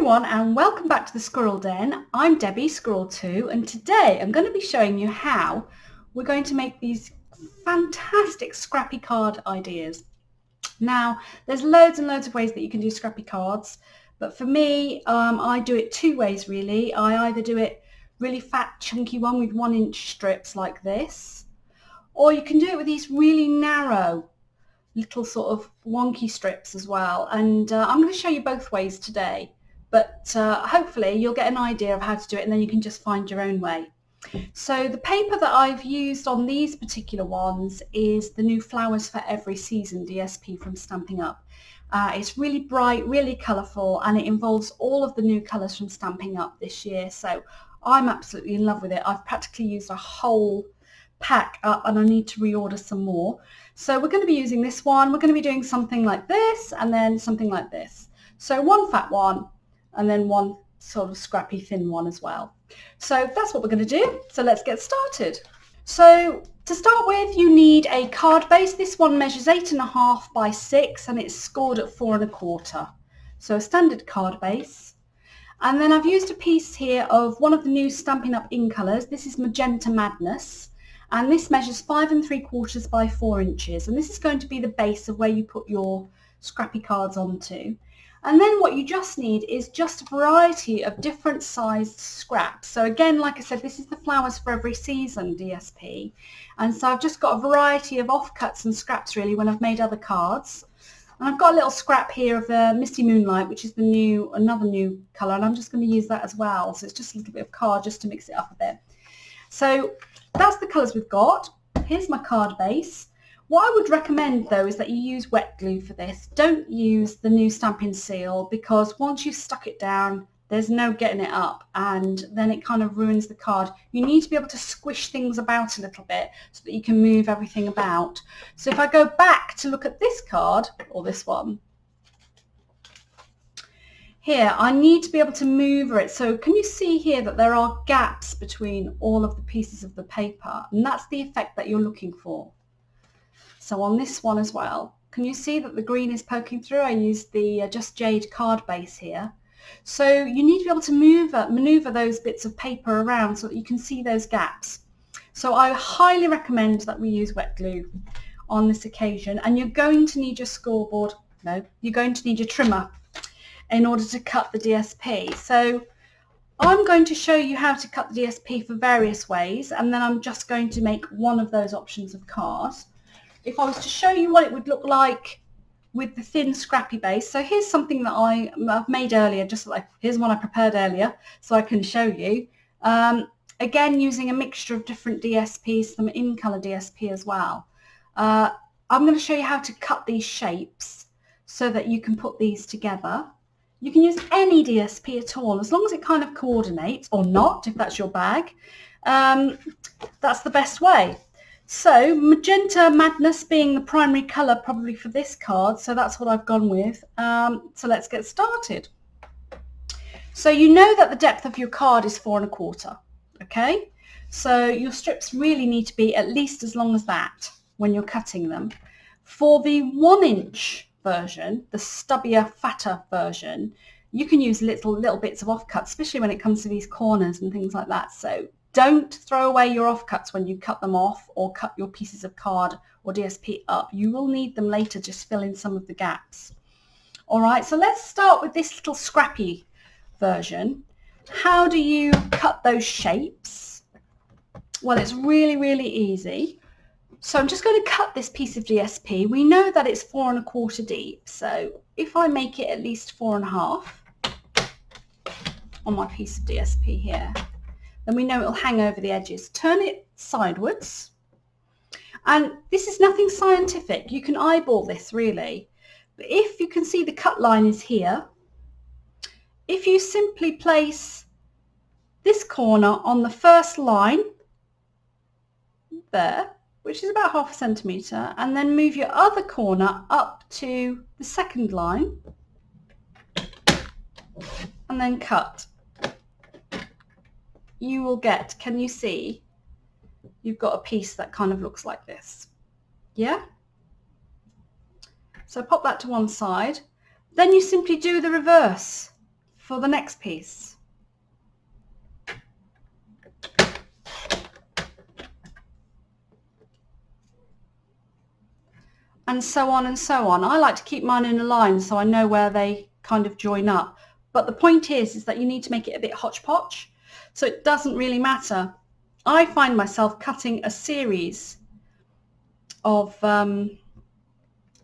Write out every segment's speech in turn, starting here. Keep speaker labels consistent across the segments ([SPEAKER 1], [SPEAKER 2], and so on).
[SPEAKER 1] everyone and welcome back to the Squirrel Den. I'm Debbie, Squirrel 2, and today I'm going to be showing you how we're going to make these fantastic scrappy card ideas. Now, there's loads and loads of ways that you can do scrappy cards, but for me, I do it two ways really. I either do it really fat, chunky one with 1-inch strips like this, or you can do it with these really narrow little sort of wonky strips as well, and I'm going to show you both ways today, but hopefully you'll get an idea of how to do it and then you can just find your own way. So the paper that I've used on these particular ones is the new Flowers for Every Season DSP from Stampin' Up. It's really bright, really colourful, and it involves all of the new colours from Stampin' Up this year, so I'm absolutely in love with it. I've practically used a whole pack up and I need to reorder some more. So we're going to be using this one. We're going to be doing something like this and then something like this. So one fat one and then one sort of scrappy thin one as well. So that's what we're going to do. So let's get started. So to start with, you need a card base. This one measures 8.5 by 6 and it's scored at 4.25. So a standard card base. And then I've used a piece here of one of the new Stampin' Up in colours. This is Magenta Madness. And this measures 5 3/4 by 4 inches. And this is going to be the base of where you put your scrappy cards onto. And then what you just need is just a variety of different sized scraps. So again, like I said, this is the Flowers for Every Season DSP. And so I've just got a variety of offcuts and scraps really when I've made other cards. And I've got a little scrap here of the Misty Moonlight, which is another new colour. And I'm just going to use that as well. So it's just a little bit of card just to mix it up a bit. So that's the colours we've got. Here's my card base. What I would recommend though is that you use wet glue for this. Don't use the new Stampin' Seal because once you've stuck it down, there's no getting it up and then it kind of ruins the card. You need to be able to squish things about a little bit so that you can move everything about. So if I go back to look at this card, or this one, here, I need to be able to maneuver it. So can you see here that there are gaps between all of the pieces of the paper? And that's the effect that you're looking for. So on this one as well, can you see that the green is poking through? I used the Just Jade card base here. So you need to be able to maneuver those bits of paper around so that you can see those gaps. So I highly recommend that we use wet glue on this occasion. And you're going to need your scoreboard. No, you're going to need your trimmer in order to cut the DSP. So I'm going to show you how to cut the DSP for various ways, and then I'm just going to make one of those options of card. If I was to show you what it would look like with the thin scrappy base, so here's something that I've made earlier, just like here's one I prepared earlier so I can show you. Again, using a mixture of different DSPs, some in colour DSP as well. I'm going to show you how to cut these shapes so that you can put these together. You can use any DSP at all, as long as it kind of coordinates, or not, if that's your bag. That's the best way. So Magenta Madness being the primary colour probably for this card, so that's what I've gone with. So let's get started. So you know that the depth of your card is 4.25, okay? So your strips really need to be at least as long as that when you're cutting them. For the 1-inch version, the stubbier, fatter version, you can use little bits of offcuts, especially when it comes to these corners and things like that. So don't throw away your offcuts when you cut them off or cut your pieces of card or DSP up. You will need them later, just fill in some of the gaps. All right, so let's start with this little scrappy version. How do you cut those shapes? Well, it's really, really easy. So I'm just going to cut this piece of DSP. We know that it's 4.25 deep. So if I make it at least 4.5 on my piece of DSP here, then we know it'll hang over the edges. Turn it sideways. And this is nothing scientific. You can eyeball this really. But if you can see the cut line is here, if you simply place this corner on the first line there, which is about 0.5 centimetre, and then move your other corner up to the second line and then cut. You will get, can you see, you've got a piece that kind of looks like this. Yeah? So pop that to one side. Then you simply do the reverse. for the next piece. And so on and so on. I like to keep mine in a line so I know where they kind of join up. But the point is that you need to make it a bit hodgepodge. So it doesn't really matter. I find myself cutting a series of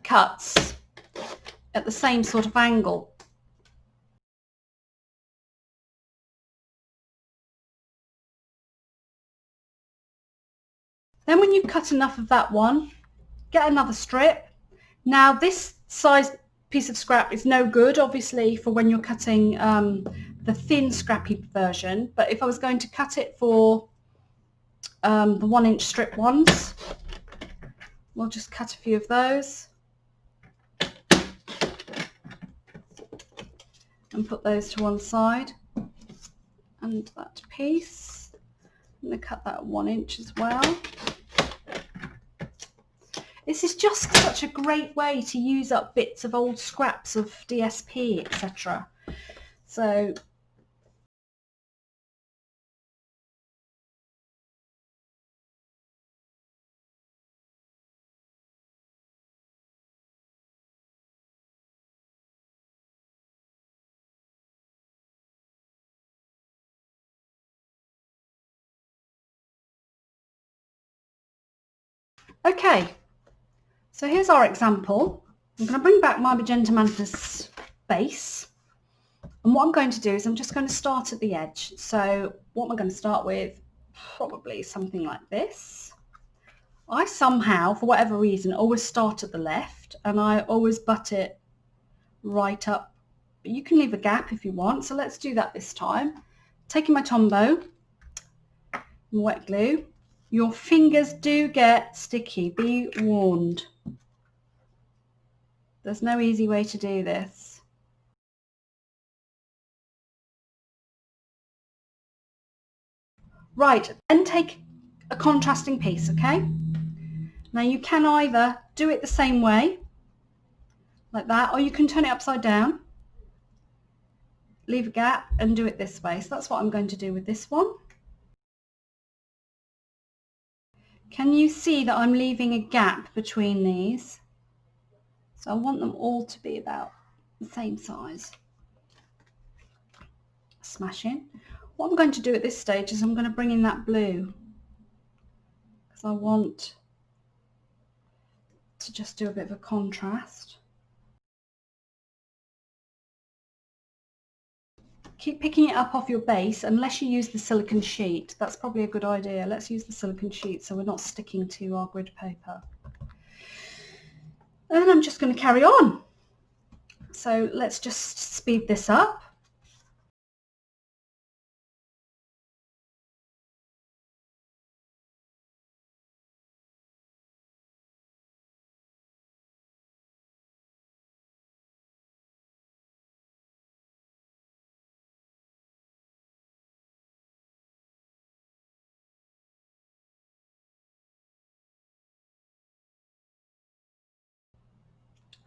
[SPEAKER 1] cuts at the same sort of angle. Then when you've cut enough of that one, get another strip. Now this size piece of scrap is no good obviously for when you're cutting the thin scrappy version, but if I was going to cut it for the 1-inch strip ones, we'll just cut a few of those and put those to one side. And that piece, I'm going to cut that at 1 inch as well. This is just such a great way to use up bits of old scraps of DSP, etc. So okay, so here's our example. I'm going to bring back my Magenta Mantis base, and what I'm going to do is I'm just going to start at the edge. So what am I going to start with? Probably something like this. I somehow, for whatever reason, always start at the left and I always butt it right up. But you can leave a gap if you want, so let's do that this time. Taking my Tombow, wet glue. Your fingers do get sticky, be warned. There's no easy way to do this. Right, then take a contrasting piece, okay? Now you can either do it the same way, like that, or you can turn it upside down, leave a gap and do it this way. So that's what I'm going to do with this one. Can you see that I'm leaving a gap between these? So I want them all to be about the same size. Smash in. What I'm going to do at this stage is I'm going to bring in that blue because I want to just do a bit of a contrast. Keep picking it up off your base unless you use the silicone sheet. That's probably a good idea. Let's use the silicone sheet so we're not sticking to our grid paper. And then I'm just going to carry on. So let's just speed this up.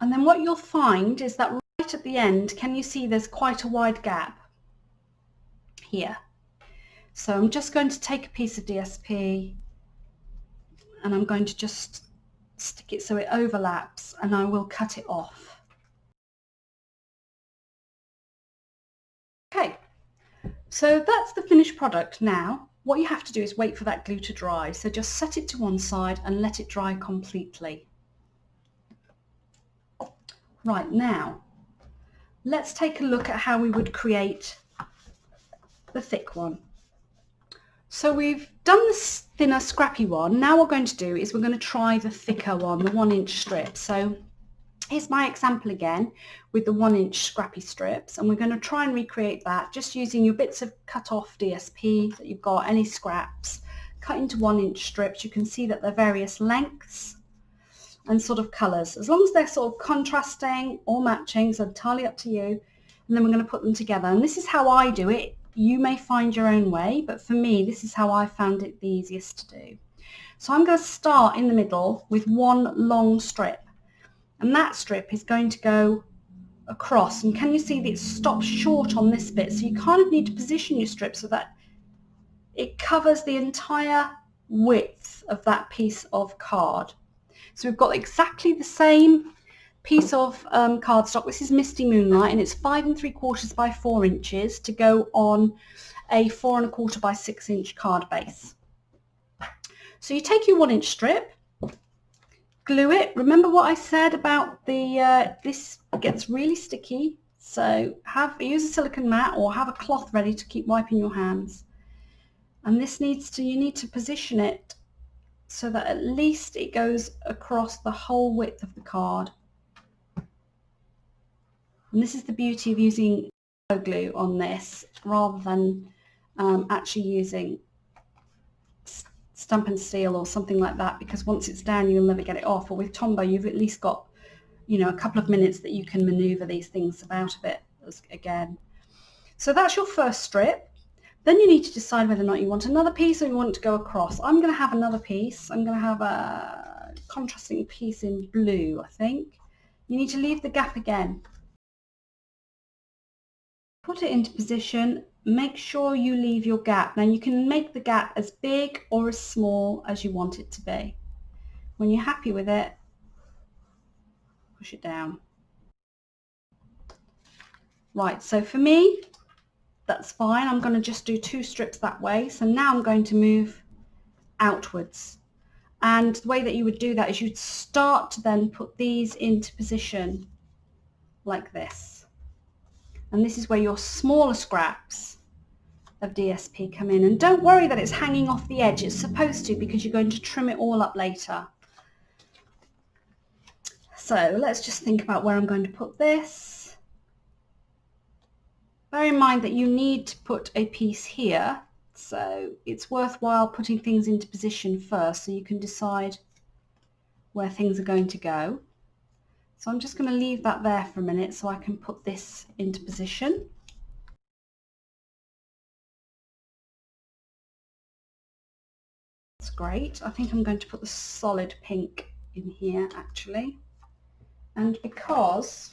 [SPEAKER 1] And then what you'll find is that right at the end, can you see there's quite a wide gap here? So I'm just going to take a piece of DSP and I'm going to just stick it so it overlaps and I will cut it off. Okay, so that's the finished product. Now what you have to do is wait for that glue to dry. So just set it to one side and let it dry completely. Right, now let's take a look at how we would create the thick one. So we've done this thinner scrappy one. Now what we're going to do is we're going to try the thicker one, the 1-inch strip. So here's my example again with the 1-inch scrappy strips, and we're going to try and recreate that just using your bits of cut off DSP that you've got, any scraps, cut into 1-inch strips. You can see that they're various lengths and sort of colours, as long as they're sort of contrasting or matching, so entirely up to you. And then we're going to put them together, and this is how I do it. You may find your own way, but for me this is how I found it the easiest to do. So I'm going to start in the middle with one long strip, and that strip is going to go across, and can you see that it stops short on this bit? So you kind of need to position your strip so that it covers the entire width of that piece of card. So we've got exactly the same piece of cardstock. This is Misty Moonlight, and it's 5 3/4 by 4 inches to go on a 4 1/4 by 6 inch card base. So you take your 1 inch strip, glue it. Remember what I said about the this gets really sticky, so use a silicone mat or have a cloth ready to keep wiping your hands. And this you need to position it so that at least it goes across the whole width of the card. And this is the beauty of using glue on this rather than actually using Stampin' Steel or something like that, because once it's down you'll never get it off. Or with Tombow you've at least got, you know, a couple of minutes that you can maneuver these things about a bit again. So that's your first strip. Then you need to decide whether or not you want another piece or you want it to go across. I'm going to have another piece. I'm going to have a contrasting piece in blue, I think. You need to leave the gap again. Put it into position. Make sure you leave your gap. Now you can make the gap as big or as small as you want it to be. When you're happy with it, push it down. Right, so for me, that's fine. I'm going to just do 2 strips that way. So now I'm going to move outwards. And the way that you would do that is you'd start to then put these into position like this. And this is where your smaller scraps of DSP come in. And don't worry that it's hanging off the edge. It's supposed to, because you're going to trim it all up later. So let's just think about where I'm going to put this. Bear in mind that you need to put a piece here, so it's worthwhile putting things into position first so you can decide where things are going to go. So I'm just going to leave that there for a minute so I can put this into position. That's great. I think I'm going to put the solid pink in here actually, and because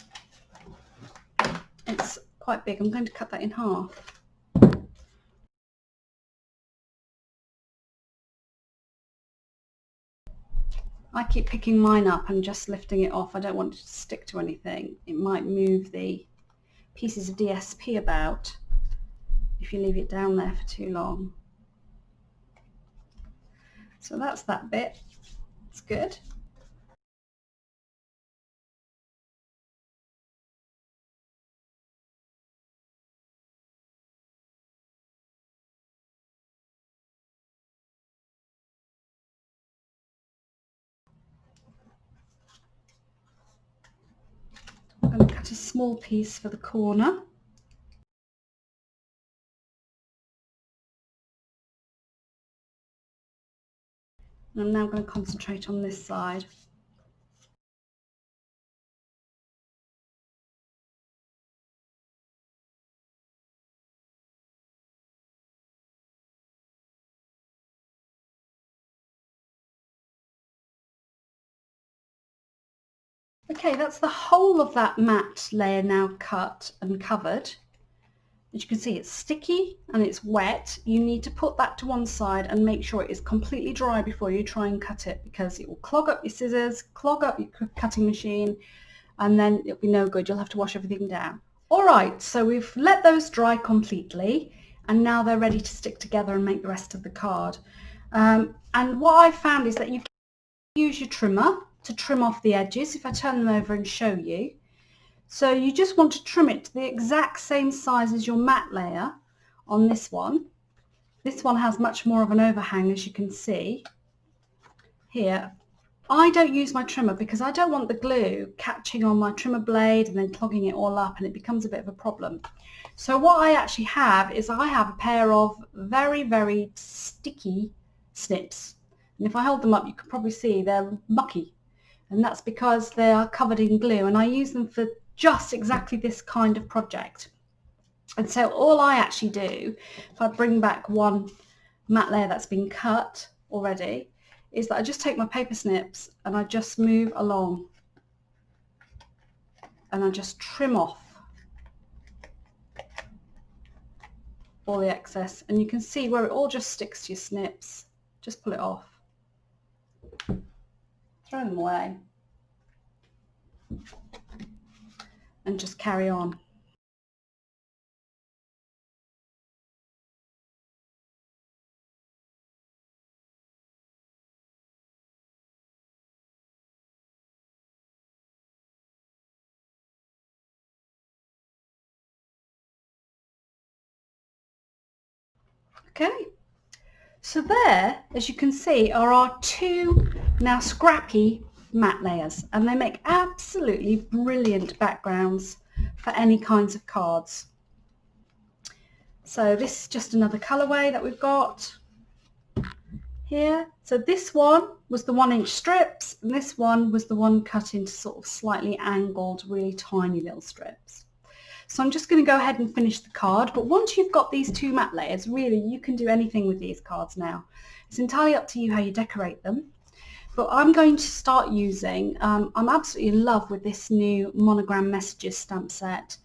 [SPEAKER 1] it's quite big I'm going to cut that in half. I keep picking mine up and just lifting it off. I don't want it to stick to anything. It might move the pieces of DSP about if you leave it down there for too long. So that's that bit. It's good. I'm going to cut a small piece for the corner. And I'm now going to concentrate on this side. Okay, that's the whole of that matte layer now cut and covered. As you can see, it's sticky and it's wet. You need to put that to one side and make sure it is completely dry before you try and cut it, because it will clog up your scissors, clog up your cutting machine, and then it'll be no good. You'll have to wash everything down. Alright, so we've let those dry completely and now they're ready to stick together and make the rest of the card. And what I found is that you can use your trimmer to trim off the edges. If I turn them over and show you. So you just want to trim it to the exact same size as your matte layer on this one. This one has much more of an overhang, as you can see here. I don't use my trimmer because I don't want the glue catching on my trimmer blade and then clogging it all up, and it becomes a bit of a problem. So what I actually have is I have a pair of very, very sticky snips. And if I hold them up, you can probably see they're mucky. And that's because they are covered in glue, and I use them for just exactly this kind of project. And so all I actually do, if I bring back one matte layer that's been cut already, is that I just take my paper snips and I just move along and I just trim off all the excess, and you can see where it all just sticks to your snips. Just pull it off, throw them away, and just carry on. Okay, so there, as you can see, are our two now Scrappy matte layers, and they make absolutely brilliant backgrounds for any kinds of cards. So this is just another colourway that we've got here. So this one was the 1-inch strips, and this one was the one cut into sort of slightly angled, really tiny little strips. So I'm just going to go ahead and finish the card, but once you've got these two matte layers, really you can do anything with these cards now. It's entirely up to you how you decorate them. But I'm going to start using, I'm absolutely in love with this new Monogram Messages stamp set,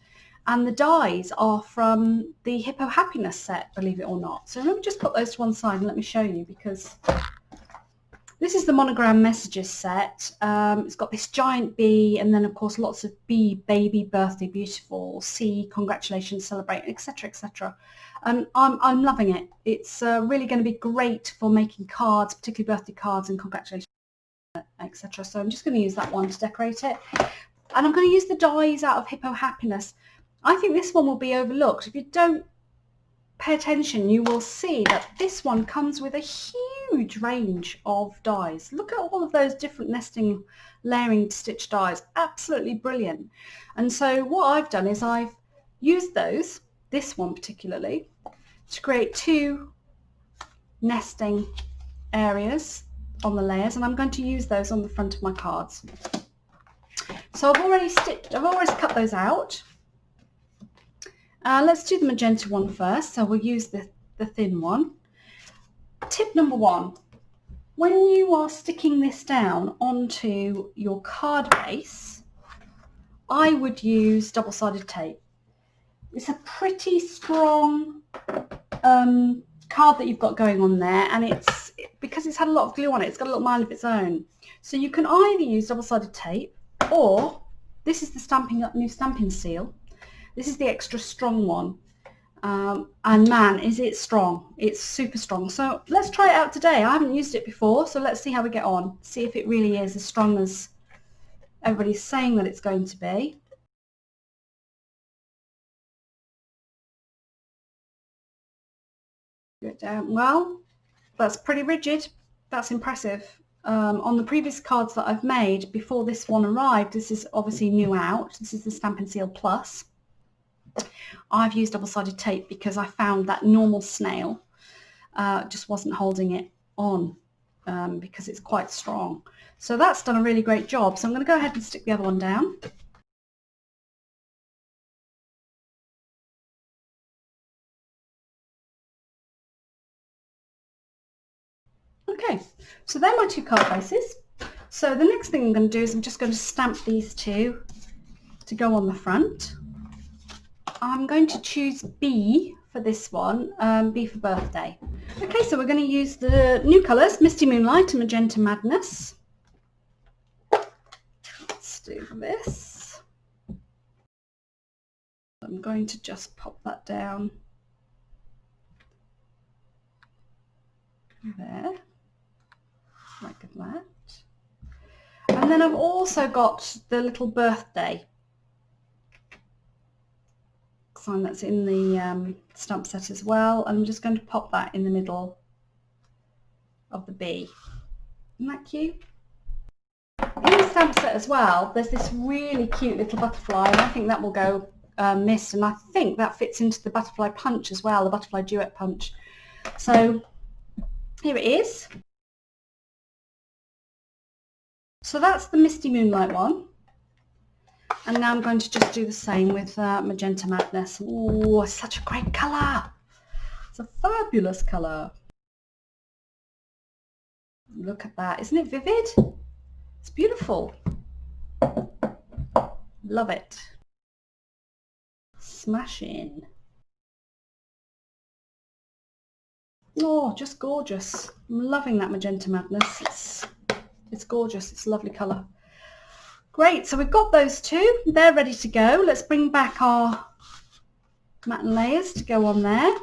[SPEAKER 1] and the dies are from the Hippo Happiness set, believe it or not. So let me just put those to one side and let me show you, because this is the Monogram Messages set. It's got this giant B, and then of course lots of B, baby, birthday, beautiful, C, congratulations, celebrate, etc, etc. I'm loving it. It's really going to be great for making cards, particularly birthday cards and congratulations, etc. So I'm just going to use that one to decorate it. And I'm going to use the dies out of Hippo Happiness. I think this one will be overlooked. If you don't pay attention, you will see that this one comes with a huge range of dies. Look at all of those different nesting, layering, stitch dies. Absolutely brilliant. And so what I've done is I've used those, this one particularly, to create two nesting areas on the layers, and I'm going to use those on the front of my cards. So I've already cut those out. Let's do the magenta one first. So we'll use the thin one. Tip number one, when you are sticking this down onto your card base, I would use double-sided tape. It's a pretty strong card that you've got going on there, and because it's had a lot of glue on it, it's got a little mind of its own. So you can either use double-sided tape, or this is the new Stampin' Seal. This is the extra strong one, and man, is it strong. It's super strong. So let's try it out today. I haven't used it before, so let's see how we get on. See if it really is as strong as everybody's saying that it's going to be. Get down. Well, that's pretty rigid. That's impressive. On the previous cards that I've made before this one arrived, this is obviously new out. This is the Stampin' Seal Plus. I've used double-sided tape because I found that normal snail just wasn't holding it on because it's quite strong. So that's done a really great job. So I'm going to go ahead and stick the other one down. Okay, so they're my two card bases. So the next thing I'm going to do is I'm just going to stamp these two to go on the front. I'm going to choose B for this one, B for birthday. Okay, so we're going to use the new colours, Misty Moonlight and Magenta Madness. Let's do this. I'm going to just pop that down there, like that. And then I've also got the little birthday sign that's in the stamp set as well. I'm just going to pop that in the middle of the B. Isn't that cute? In the stamp set as well, there's this really cute little butterfly, and I think that will go missed, and I think that fits into the butterfly punch as well, the butterfly duet punch. So here it is. So that's the Misty Moonlight one. And now I'm going to just do the same with Magenta Madness. Oh, it's such a great colour. It's a fabulous colour. Look at that. Isn't it vivid? It's beautiful. Love it. Smash in. Oh, just gorgeous. I'm loving that Magenta Madness. It's gorgeous. It's a lovely colour. Great, so we've got those two. They're ready to go. Let's bring back our matte layers to go on there.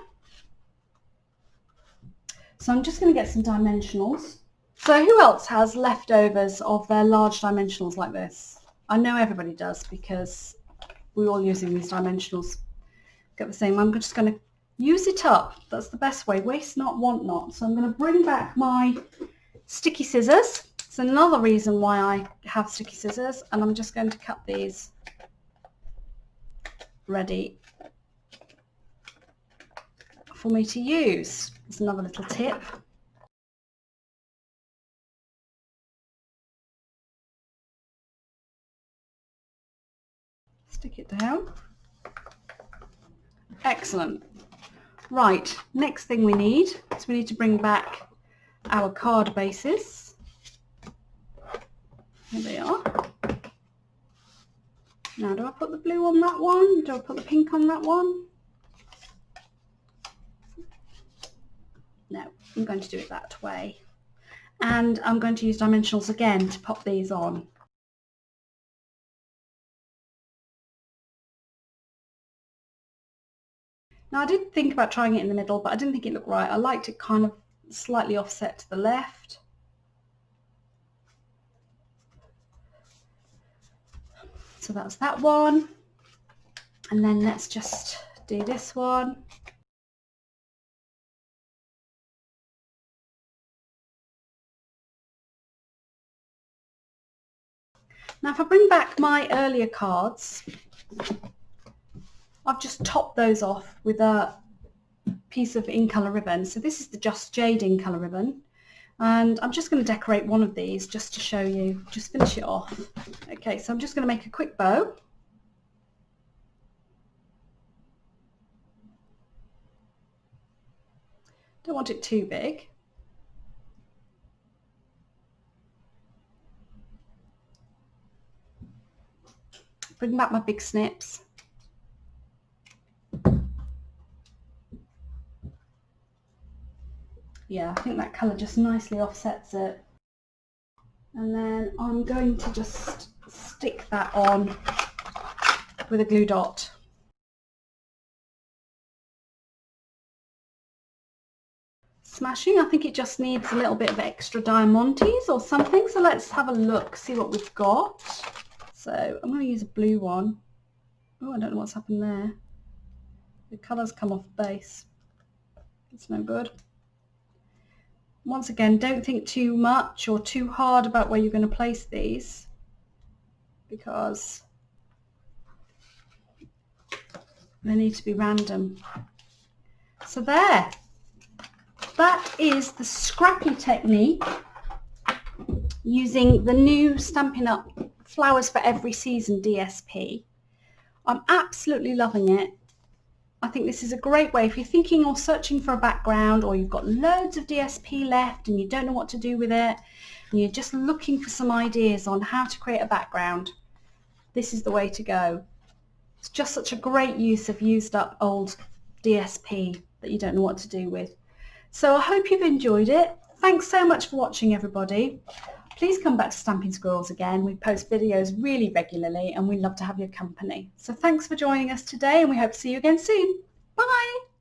[SPEAKER 1] So I'm just going to get some dimensionals. So who else has leftovers of their large dimensionals like this? I know everybody does because we're all using these dimensionals. Get the same. I'm just going to use it up. That's the best way. Waste not, want not. So I'm going to bring back my sticky scissors. It's another reason why I have sticky scissors, and I'm just going to cut these ready for me to use. It's another little tip. Stick it down. Excellent. Right, next thing we need is we need to bring back our card bases. Here they are. Now, do I put the blue on that one? Do I put the pink on that one? No, I'm going to do it that way. And I'm going to use dimensionals again to pop these on. Now, I did think about trying it in the middle, but I didn't think it looked right. I liked it kind of slightly offset to the left. So that's that one. And then let's just do this one. Now, if I bring back my earlier cards, I've just topped those off with a piece of in colour ribbon. So this is the Just Jade in colour ribbon. And I'm just going to decorate one of these just to show you, just finish it off. Okay, so I'm just going to make a quick bow. Don't want it too big. Bring back my big snips. Yeah, I think that colour just nicely offsets it. And then I'm going to just stick that on with a glue dot. Smashing. I think it just needs a little bit of extra diamantes or something. So let's have a look, see what we've got. So I'm going to use a blue one. Oh, I don't know what's happened there. The colour's come off base. It's no good. Once again, don't think too much or too hard about where you're going to place these, because they need to be random. So there, that is the Scrappy technique using the new Stampin' Up Flowers for Every Season DSP. I'm absolutely loving it. I think this is a great way if you're thinking or searching for a background, or you've got loads of DSP left and you don't know what to do with it, and you're just looking for some ideas on how to create a background. This is the way to go. It's just such a great use of used up old DSP that you don't know what to do with. So I hope you've enjoyed it. Thanks so much for watching, everybody. Please come back to Stampin' Squirrels again. We post videos really regularly and we love to have your company. So thanks for joining us today, and we hope to see you again soon. Bye!